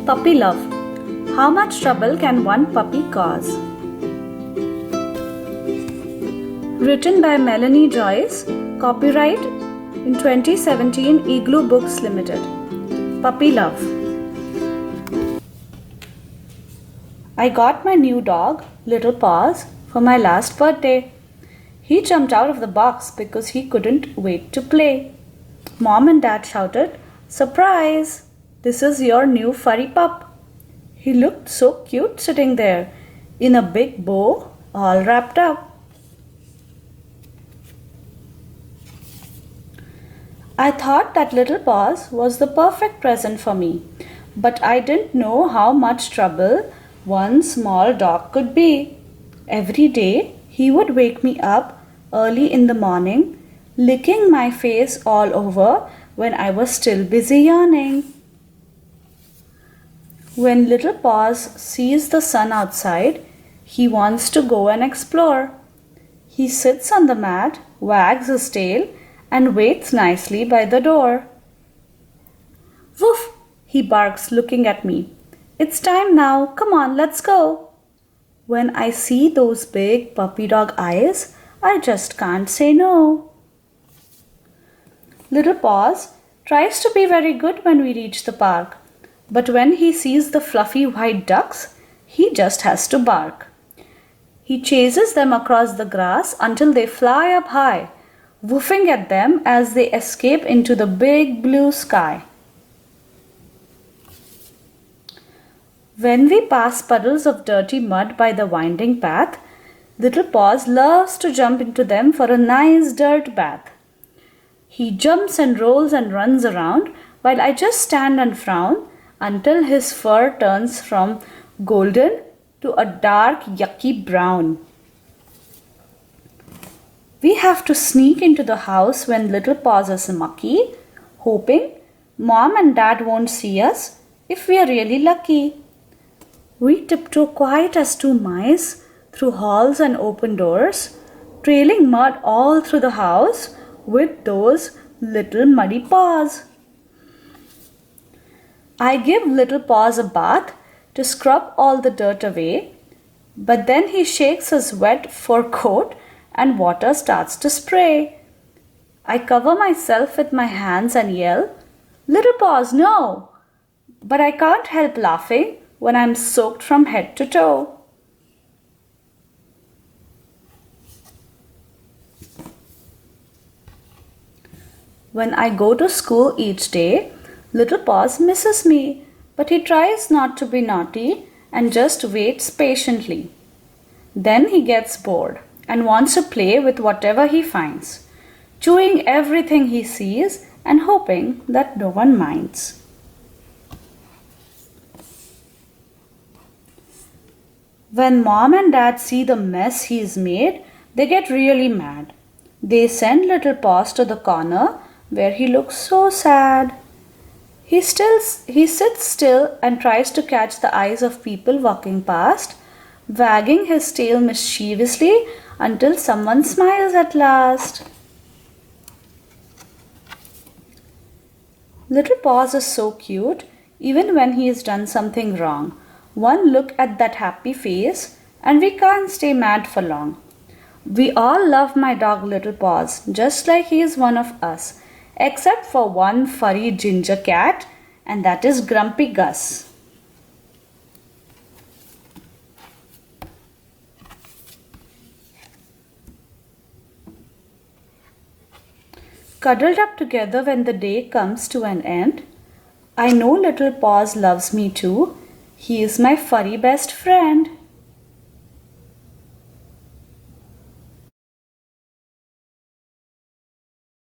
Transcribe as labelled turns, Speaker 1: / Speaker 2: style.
Speaker 1: Puppy love. How much trouble can one puppy cause? Written by Melanie Joyce. Copyright in 2017 Igloo Books Limited. Puppy love. I got my new dog, Little Paws, for my last birthday. He jumped out of the box because he couldn't wait to play. Mom and Dad shouted, "Surprise! This is your new furry pup." He looked so cute sitting there in a big bow, all wrapped up. I thought that Little Paws was the perfect present for me, but I didn't know how much trouble one small dog could be. Every day he would wake me up early in the morning, licking my face all over when I was still busy yawning. When Little Paws sees the sun outside, he wants to go and explore. He sits on the mat, wags his tail, and waits nicely by the door. "Woof!" he barks, looking at me. "It's time now. Come on, let's go." When I see those big puppy dog eyes, I just can't say no. Little Paws tries to be very good when we reach the park, but when he sees the fluffy white ducks, he just has to bark. He chases them across the grass until they fly up high, woofing at them as they escape into the big blue sky. When we pass puddles of dirty mud by the winding path, Little Paws loves to jump into them for a nice dirt bath. He jumps and rolls and runs around while I just stand and frown until his fur turns from golden to a dark, yucky brown. We have to sneak into the house when Little Paws is mucky, hoping Mom and Dad won't see us if we are really lucky. We tiptoe quiet as two mice through halls and open doors, trailing mud all through the house with those little muddy paws. I give Little Paws a bath to scrub all the dirt away, but then he shakes his wet fur coat and water starts to spray. I cover myself with my hands and yell, "Little Paws, no!" But I can't help laughing when I'm soaked from head to toe. When I go to school each day, Little Paws misses me, but he tries not to be naughty and just waits patiently. Then he gets bored and wants to play with whatever he finds, chewing everything he sees and hoping that no one minds. When Mom and Dad see the mess he's made, they get really mad. They send Little Paws to the corner where he looks so sad. He sits still and tries to catch the eyes of people walking past, wagging his tail mischievously until someone smiles at last. Little Paws is so cute, even when he has done something wrong. One look at that happy face and we can't stay mad for long. We all love my dog Little Paws, just like he is one of us, except for one furry ginger cat, and that is Grumpy Gus. Cuddled up together when the day comes to an end, I know Little Paws loves me too. He is my furry best friend.